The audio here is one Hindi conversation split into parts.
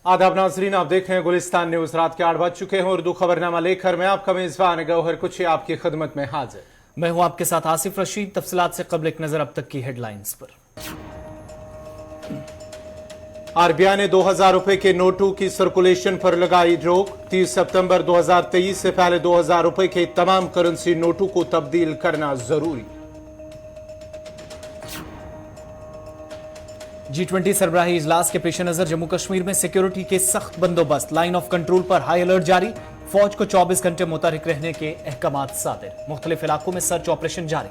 आदाब नाजरीन, आप देख रहे हैं गुलिस्तान न्यूज। रात के 8 बज चुके हैं। उर्दू खबरनामा लेकर मैं आपका मेजबान गौहर कुछ आपकी खिदमत में हाजिर। मैं हूं आपके साथ आसिफ रशीद। तफसीलात से कबल एक नजर अब तक की हेडलाइंस पर। आरबीआई ने 2000 रुपए के नोटों की सर्कुलेशन पर लगाई रोक। 30 सितंबर 2023 से पहले 2000 रुपए के तमाम करेंसी नोटों को तब्दील करना जरूरी। G20 सरबराही इजलास के पेश नजर जम्मू कश्मीर में सिक्योरिटी के सख्त बंदोबस्त, लाइन ऑफ कंट्रोल पर हाई अलर्ट जारी। फौज को 24 घंटे मुतहरिक रहने के अहकामात सादिर। मुख्तलिफ इलाकों में सर्च ऑपरेशन जारी।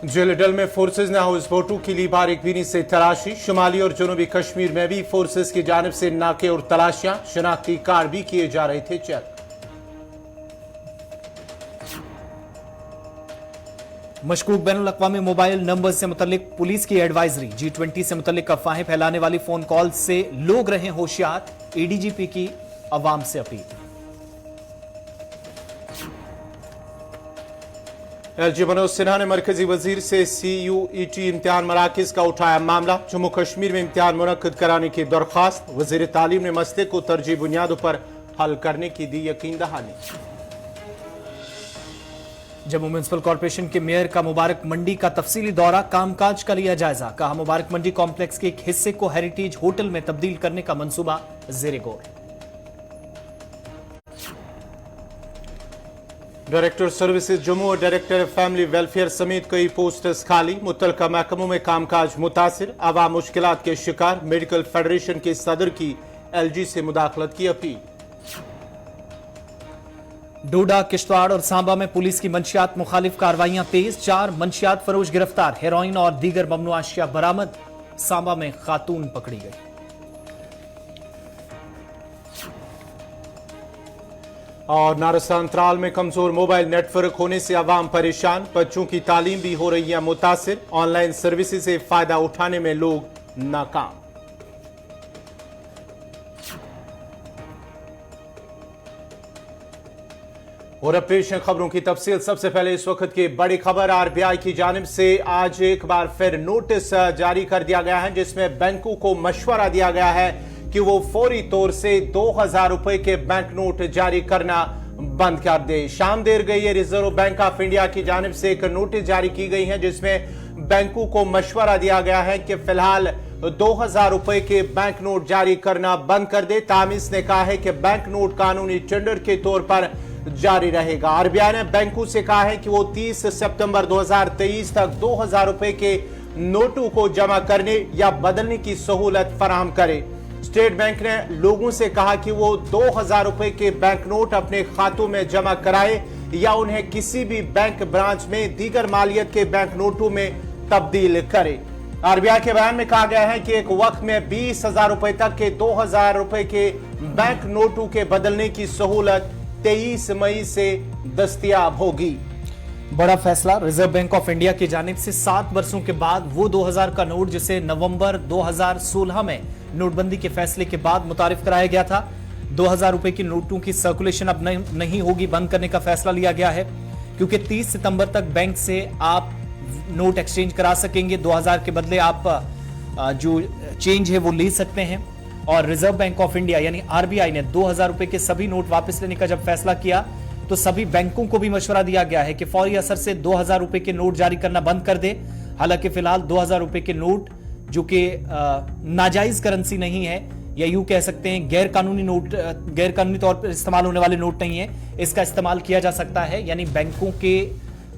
जेलडल में फोर्सेज ने हाउस बोटों की ली बारीक बीनी से तलाशी। शुमाली और जनूबी कश्मीर में भी फोर्सेज की जानिब से नाके और तलाशियां, शनाख्ती कार्ड भी किए जा रहे थे चेक। मशकूक बैनुल अक़वामी मोबाइल नंबर से मुतल्लिक पुलिस की एडवाइजरी। G20 से मुतल्लिक अफवाहें फैलाने वाली फोन कॉल से लोग रहें होशियार। ADGP की अवाम से अपील। LG मनोज सिन्हा ने मरकजी वजीर से CUET इम्तिहान मराकज का उठाया मामला। जम्मू कश्मीर में इम्तिहान मुनक्किद कराने की दरख्वास्त। वजीर तालीम ने मसले को तरजीह बुनियादों पर हल करने की दी यकीन दहानी। जम्मू म्युनिसिपल कॉर्पोरेशन के मेयर का मुबारक मंडी का तफसीली दौरा, कामकाज का लिया जायजा। कहा मुबारक मंडी कॉम्प्लेक्स के एक हिस्से को हेरिटेज होटल में तब्दील करने का मंसूबा ज़ेरे गौर। डायरेक्टर सर्विसेज जम्मू और डायरेक्टर फैमिली वेलफेयर समेत कई पोस्टर्स खाली। मुतल्लिका महकमों में कामकाज मुतासिर, आवाम मुश्किलात के शिकार। मेडिकल फेडरेशन के सदर की LG से मुदाखलत की अपील। डोडा, किश्तवाड़ और सांबा में पुलिस की मंशियात मुखालिफ कार्रवाइयां तेज। 4 मंशियात फरोश गिरफ्तार। हेरोइन और दीगर ममनू अशिया बरामद। सांबा में खातून पकड़ी गई। और नारस्तान त्राल में कमजोर मोबाइल नेटवर्क होने से आवाम परेशान। बच्चों की तालीम भी हो रही है मुतासिर। ऑनलाइन सर्विसेज से फायदा उठाने में लोग नाकाम। और अब पेश है खबरों की तफसील। सबसे पहले इस वक्त की बड़ी खबर, आरबीआई की जानिब से आज एक बार फिर नोटिस जारी कर दिया गया है, जिसमें बैंकों को मशवरा दिया गया है कि वो फौरी तौर से 2000 रुपए के बैंक नोट जारी करना बंद कर दे। शाम देर गई है, रिजर्व बैंक ऑफ इंडिया की जानिब से एक नोटिस जारी की गई है, जिसमें बैंकों को मशवरा दिया गया है कि फिलहाल 2000 रुपए के बैंक नोट जारी करना बंद कर दे। ताहम इसने कहा है कि बैंक नोट कानूनी टेंडर के तौर पर जारी रहेगा। आरबीआई ने बैंकों से कहा है कि वो 30 सितंबर 2023 तक 2000 रुपए के नोटों को जमा करने या बदलने की सहूलत फराहम करे। स्टेट बैंक ने लोगों से कहा कि वो 2000 रुपए के बैंक नोट अपने खातों में जमा कराए या उन्हें किसी भी बैंक ब्रांच में दीगर मालियत के बैंक नोटों में तब्दील करे। आरबीआई के बयान में कहा गया है कि एक वक्त में 20,000 रुपए तक के 2000 रुपए के बैंक नोटों के बदलने की सहूलत 23 मई से दस्तयाब होगी। बड़ा फैसला, रिजर्व बैंक ऑफ इंडिया की जानिब से 7 वर्षों के बाद वो 2000 का नोट जिसे नवंबर 2016 में नोटबंदी के फैसले के बाद मुतारिफ कराया गया था, 2000 रुपए की नोटों की सर्कुलेशन अब नहीं होगी, बंद करने का फैसला लिया गया है। क्योंकि 30 सितंबर तक बैंक से आप नोट एक्सचेंज करा सकेंगे। 2000 के बदले आप जो चेंज है वो ले सकते हैं। और रिजर्व बैंक ऑफ इंडिया यानी आरबीआई ने 2000 रुपए के सभी नोट वापस लेने का जब फैसला किया तो सभी बैंकों को भी मशवरा दिया गया है कि फौरी असर से 2000 रुपए के नोट जारी करना बंद कर दे। हालांकि फिलहाल 2000 रुपए के नोट जो कि नाजायज करेंसी नहीं है, या यूं कह सकते हैं गैर कानूनी तौर पर इस्तेमाल होने वाले नोट नहीं है, इसका इस्तेमाल किया जा सकता है। यानी बैंकों के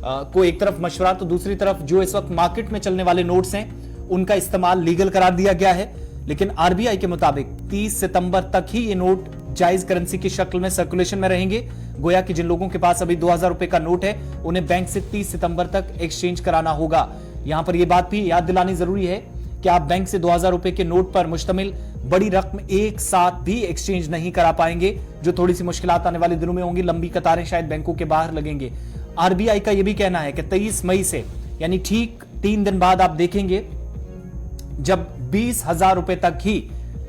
को एक तरफ मशवरा तो दूसरी तरफ जो इस वक्त मार्केट में चलने वाले नोट्स हैं उनका इस्तेमाल लीगल करार दिया गया है। लेकिन आरबीआई के मुताबिक 30 सितंबर तक ही ये नोट जायज करेंसी की शक्ल में सर्कुलेशन में रहेंगे। गोया कि जिन लोगों के पास अभी 2000 रुपए का नोट है उन्हें बैंक से 30 सितंबर तक एक्सचेंज कराना होगा। यहां पर यह बात भी याद दिलानी जरूरी है कि आप बैंक से 2000 रुपए के नोट पर मुश्तमिल बड़ी रकम एक साथ भी एक्सचेंज नहीं करा पाएंगे, जो थोड़ी सी मुश्किलात आने वाले दिनों में होंगी। लंबी कतारें शायद बैंकों के बाहर लगेंगे। आरबीआई का यह भी कहना है कि 23 मई से यानी ठीक 3 दिन बाद आप देखेंगे जब 20,000 रुपए तक ही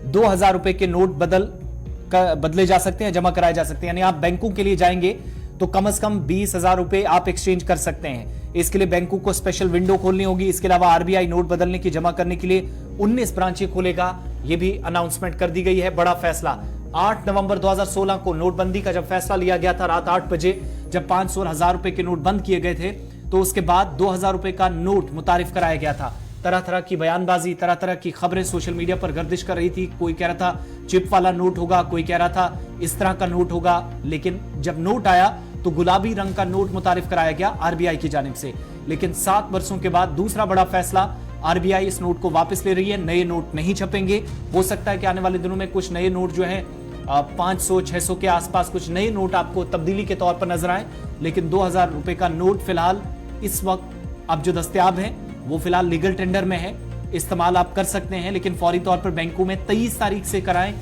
2000 रुपए के नोट बदले जा सकते हैं, जमा कराए जा सकते हैं। यानी आप बैंकों के लिए जाएंगे तो कम से कम 20,000 रुपए आप एक्सचेंज कर सकते हैं। इसके लिए बैंकों को स्पेशल विंडो खोलनी होगी। इसके अलावा आरबीआई नोट बदलने की, जमा करने के लिए 19 ब्रांचें खोलेगा, यह भी अनाउंसमेंट कर दी गई है। बड़ा फैसला 8 नवंबर 2016 को नोटबंदी का जब फैसला लिया गया था, रात 8 बजे जब 500 और 1000 रुपए के नोट बंद किए गए थे, तो उसके बाद 2000 रुपए का नोट मुतारिफ कराया गया था। तरह तरह की बयानबाजी, तरह तरह की खबरें सोशल मीडिया पर गर्दिश कर रही थी। कोई कह रहा था चिप वाला नोट होगा, कोई कह रहा था इस तरह का नोट होगा, लेकिन जब नोट आया तो गुलाबी रंग का नोट मुतारिफ कराया गया आरबीआई की जानिब से। लेकिन 7 वर्षों के बाद दूसरा बड़ा फैसला, आरबीआई इस नोट को वापस ले रही है। नए नोट नहीं छपेंगे। हो सकता है कि आने वाले दिनों में कुछ नए नोट जो हैं 500-600 के आसपास कुछ नए नोट आपको तब्दीली के तौर पर नजर आए, लेकिन 2000 रुपए का नोट फिलहाल इस वक्त अब जो दस्तयाब है वो फिलहाल लीगल टेंडर में है। इस्तेमाल आप कर सकते हैं, लेकिन फौरी तौर पर बैंकों में 23 तारीख से कराएं।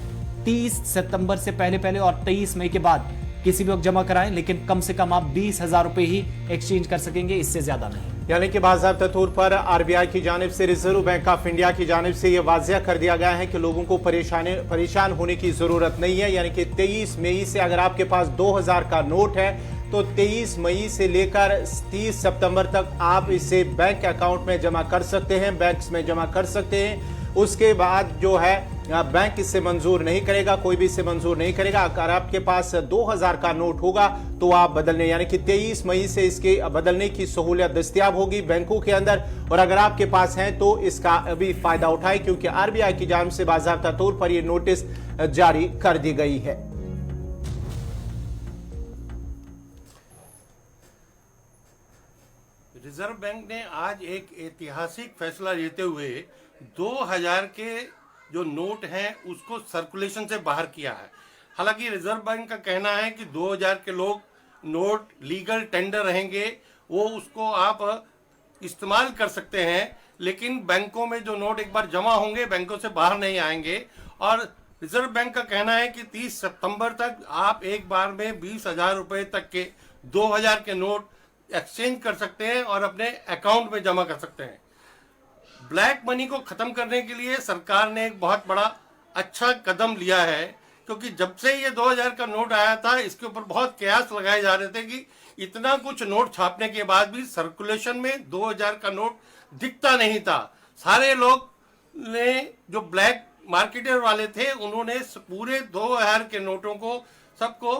30 सितंबर से पहले और 23 मई के बाद किसी भी वक्त जमा कराएं, लेकिन कम से कम आप 20,000 रुपए ही एक्सचेंज कर सकेंगे, इससे ज्यादा नहीं। यानी कि बाज़ाब्ता तौर पर आरबीआई की जानिब से, रिजर्व बैंक ऑफ इंडिया की जानिब से यह वाज़िया कर दिया गया है कि लोगों को परेशान होने की जरूरत नहीं है। यानी कि 23 मई से अगर आपके पास 2000 का नोट है तो 23 मई से लेकर 30 सितंबर तक आप इसे बैंक अकाउंट में जमा कर सकते हैं, बैंक्स में जमा कर सकते हैं। उसके बाद जो है बैंक इसे मंजूर नहीं करेगा, कोई भी इसे मंजूर नहीं करेगा। अगर आपके पास 2000 का नोट होगा तो आप बदलने, यानी कि 23 मई से इसके बदलने की सहूलियत दस्तयाब होगी बैंकों के अंदर। और अगर आपके पास है तो इसका अभी फायदा उठाए, क्योंकि आरबीआई की जानिब से बाज़ाब्ता तौर पर यह नोटिस जारी कर दी गई है। रिजर्व बैंक ने आज एक ऐतिहासिक फैसला लेते हुए 2000 के जो नोट हैं उसको सर्कुलेशन से बाहर किया है। हालांकि रिजर्व बैंक का कहना है कि 2000 के लोग नोट लीगल टेंडर रहेंगे, वो उसको आप इस्तेमाल कर सकते हैं, लेकिन बैंकों में जो नोट एक बार जमा होंगे बैंकों से बाहर नहीं आएंगे। और रिजर्व बैंक का कहना है कि 30 सितंबर तक आप एक बार में 20,000 रुपए तक के 2000 के नोट एक्सचेंज कर सकते हैं और अपने अकाउंट में जमा कर सकते हैं। ब्लैक मनी को खत्म करने के लिए सरकार ने एक बहुत बड़ा अच्छा कदम लिया है, क्योंकि जब से ये 2000 का नोट आया था इसके ऊपर बहुत कयास लगाए जा रहे थे कि इतना कुछ नोट छापने के बाद भी सर्कुलेशन में 2000 का नोट दिखता नहीं था। सारे लोग ने, जो ब्लैक मार्केटर वाले थे, उन्होंने पूरे 2000 के नोटों को सबको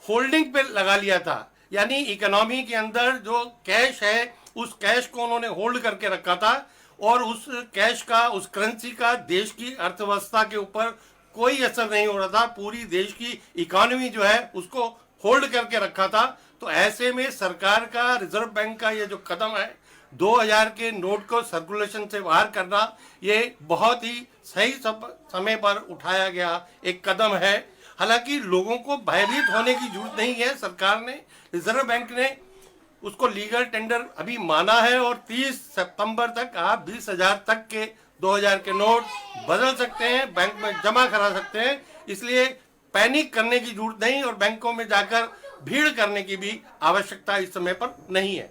होल्डिंग पे लगा लिया था। यानी इकोनॉमी के अंदर जो कैश है उस कैश को उन्होंने होल्ड करके रखा था, और उस कैश का, उस करेंसी का देश की अर्थव्यवस्था के ऊपर कोई असर नहीं हो रहा था। पूरी देश की इकोनॉमी जो है उसको होल्ड करके रखा था। तो ऐसे में सरकार का, रिजर्व बैंक का ये जो कदम है 2000 के नोट को सर्कुलेशन से बाहर करना, ये बहुत ही सही समय पर उठाया गया एक कदम है। हालांकि लोगों को भयभीत होने की जरूरत नहीं है। सरकार ने, रिजर्व बैंक ने उसको लीगल टेंडर अभी माना है, और 30 सितंबर तक आप 20,000 तक के 2000 के नोट बदल सकते हैं, बैंक में जमा करा सकते हैं। इसलिए पैनिक करने की जरूरत नहीं और बैंकों में जाकर भीड़ करने की भी आवश्यकता इस समय पर नहीं है।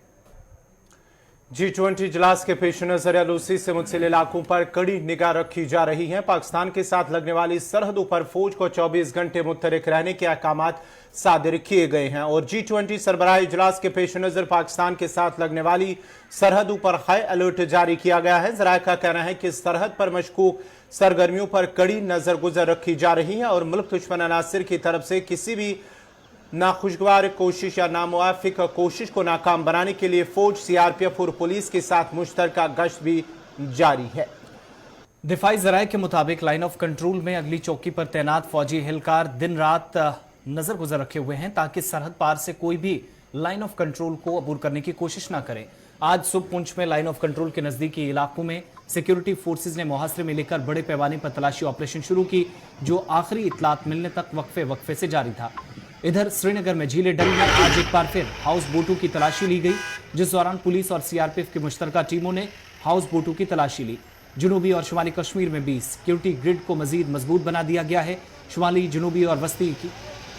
G20 इजलास के पेश नजर एलओसी से मुंसलिक इलाकों पर कड़ी निगाह रखी जा रही है। पाकिस्तान के साथ लगने वाली सरहदों पर फौज को 24 घंटे मुतहरिक रहने के अहकाम सादिर किए गए हैं। और G20 सरबराह इजलास के पेश नजर पाकिस्तान के साथ लगने वाली सरहदों पर हाई अलर्ट जारी किया गया है। जराये का कहना है कि सरहद पर मशकूक सरगर्मियों पर कड़ी नजर गुजर रखी जा रही है और मुल्क दुश्मन अनासिर की तरफ से किसी भी नाखुशगवार कोशिश या नामुआफिक कोशिश को नाकाम बनाने के लिए फौज, सीआरपीएफ और पुलिस के साथ मुश्तरका गश्त भी जारी है। दिफाई जराये के मुताबिक लाइन ऑफ कंट्रोल में अगली चौकी पर तैनात फौजी एहलकार दिन रात नजर गुजर रखे हुए हैं ताकि सरहद पार से कोई भी लाइन ऑफ कंट्रोल को अबूर करने की कोशिश ना करे। आज सुबह पुंछ में लाइन ऑफ कंट्रोल के नजदीकी इलाकों में सिक्योरिटी फोर्सेज ने मुहासरे में लेकर बड़े पैमाने पर तलाशी ऑपरेशन शुरू की, जो आखिरी इतलात मिलने तक वक्फे से जारी था। इधर श्रीनगर में झीले डल में आज एक बार फिर हाउस बोटों की तलाशी ली गई, जिस दौरान पुलिस और सीआरपीएफ की मुश्तरका टीमों ने हाउस बोटों की तलाशी ली। जनूबी और शुमाली कश्मीर में भी सिक्योरिटी ग्रिड को मजीद मजबूत बना दिया गया है। शुमाली, जनूबी और वस्ती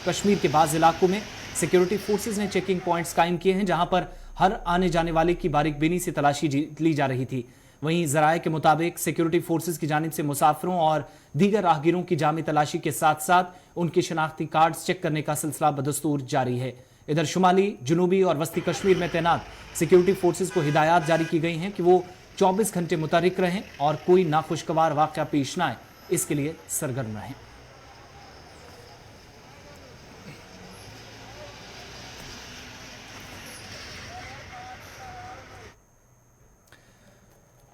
कश्मीर के बाज़ इलाकों में सिक्योरिटी फोर्सेज ने चेकिंग पॉइंट्स कायम किए हैं, जहां पर हर आने जाने वाले की बारीकबीनी से तलाशी ली जा रही थी। वहीं जराये के मुताबिक सिक्योरिटी फोर्सेज की जानिब से मुसाफिरों और दीगर राहगीरों की जामी तलाशी के साथ साथ उनके शनाख्ती कार्ड्स चेक करने का सिलसिला बदस्तूर जारी है। इधर शुमाली, जुनूबी और वस्ती कश्मीर में तैनात सिक्योरिटी फोर्सेस को हिदायत जारी की गई हैं कि वो 24 घंटे मुतहरिक रहें और कोई नाखुशगवार वाकया पेश न आए, इसके लिए सरगर्म रहें।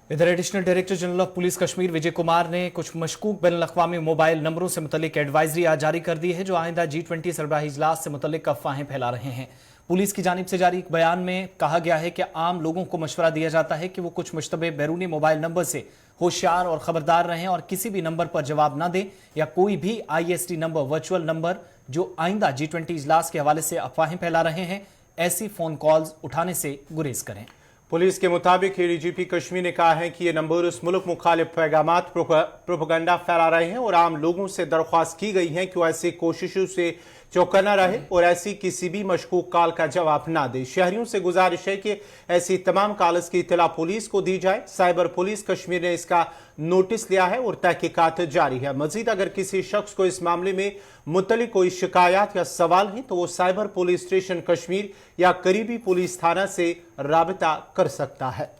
इधर additional director general of police Kashmir Vijay Kumar ने कुछ मशकूक बैनुल अक़वामी मोबाइल नंबरों से मुतल्लिक एडवाइजरी आज जारी कर दी है, जो आइंदा G20 सरबराही इजलास से मुतल्लिक अफवाहें फैला रहे हैं। पुलिस की जानिब से जारी एक बयान में कहा गया है कि आम लोगों को मशवरा दिया जाता है कि वो कुछ मुश्तबे बैरूनी मोबाइल नंबर से होशियार और खबरदार रहें और किसी भी नंबर पर जवाब न दें या कोई भी IST नंबर, वर्चुअल नंबर जो आइंदा G20 इजलास के हवाले से अफवाहें फैला रहे हैं, ऐसी फोन कॉल्स उठाने से गुरेज करें। पुलिस के मुताबिक ADGP कश्मीर ने कहा है कि ये नंबर उस मुल्क मुखालिफ पैगामात प्रोपेगेंडा फैला रहे हैं और आम लोगों से दरख्वास्त की गई है कि वो ऐसी कोशिशों से चौकन्ना रहे और ऐसी किसी भी मशकूक कॉल का जवाब ना दे। शहरियों से गुजारिश है कि ऐसी तमाम कॉल्स की इत्तला पुलिस को दी जाए। साइबर पुलिस कश्मीर ने इसका नोटिस लिया है और तहकीकात जारी है। मजीद अगर किसी शख्स को इस मामले में मुतल्लिक कोई शिकायत या सवाल है तो वो साइबर पुलिस स्टेशन कश्मीर या करीबी पुलिस थाना से राबिता कर सकता है।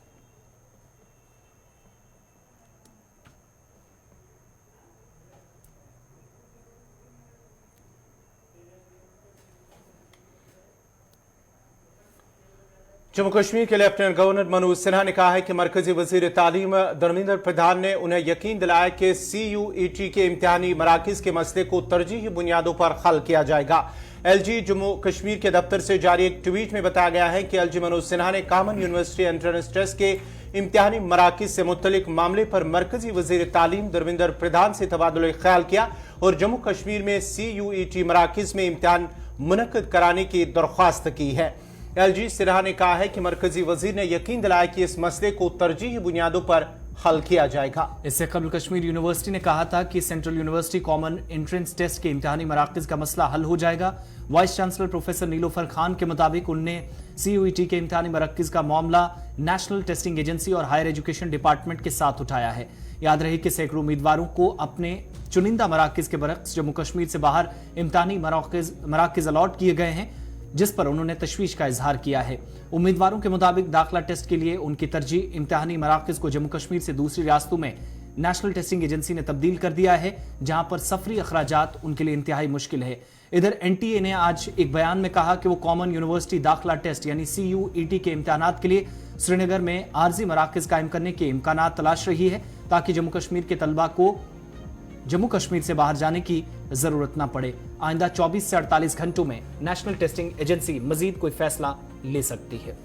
जम्मू कश्मीर के लेफ्टिनेंट गवर्नर मनोज सिन्हा ने कहा है कि मरकजी वजीर तालीम धर्मेंद्र प्रधान ने उन्हें यकीन दिलाया कि CUET के इम्तिहानी मराकिज के मसले को तरजीही बुनियादों पर हल किया जाएगा। LG जम्मू कश्मीर के दफ्तर से जारी एक ट्वीट में बताया गया है कि LG मनोज सिन्हा ने कॉमन यूनिवर्सिटी एंट्रेंस टेस्ट के इम्तिहानी मराकिज से मुतल्लिक मामले पर मरकजी वजीर तालीम धर्मेंद्र प्रधान से तबादुल ख्याल किया और जम्मू कश्मीर में CUET मराकिज में इम्तिहान मुनक्किद कराने की दरख्वास्त की है। LG सिन्हा ने कहा है कि मरकजी वजीर ने यकीन दिलाया कि इस मसले को तरजीही बुनियादों पर हल किया जाएगा। इससे कबल कश्मीर यूनिवर्सिटी ने कहा था कि central university common entrance test के इम्तिहानी मराकज़ का मसला हल हो जाएगा। Vice chancellor professor Nilofar Khan के मुताबिक उनने CUET के इम्तिहानी मराकज़ का मामला नेशनल टेस्टिंग एजेंसी और हायर एजुकेशन डिपार्टमेंट के साथ उठाया है। याद रहे कि सैकड़ों उम्मीदवारों को अपने चुनिंदा मराकज़ के बरक्स जम्मू कश्मीर से बाहर इम्तिहानी मराकज़ अलॉट किए गए हैं, जिस पर उन्होंने तशवीश का इजहार किया है। उम्मीदवारों के मुताबिक दाखिला टेस्ट के लिए उनकी तरजीह इम्तिहानी मराकज़ को जम्मू कश्मीर से दूसरी रियासतों में नेशनल टेस्टिंग एजेंसी ने तब्दील कर दिया है, जहां पर सफरी अखराजात उनके लिए इंतहाई मुश्किल है। इधर NTA ने आज एक बयान में कहा कि वो कॉमन यूनिवर्सिटी दाखिला टेस्ट यानी CUET के इम्तिहानात के लिए श्रीनगर में आर्जी मराकज़ कायम करने के इम्कानात तलाश रही है, ताकि जम्मू कश्मीर के तलबा को जम्मू कश्मीर से बाहर जाने की जरूरत न पड़े। आइंदा 24 से 48 घंटों में नेशनल टेस्टिंग एजेंसी मजीद कोई फैसला ले सकती है।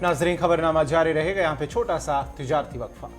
नाजरीन, खबरनामा जारी रहेगा। यहाँ पे छोटा सा तिजारती वक्फा।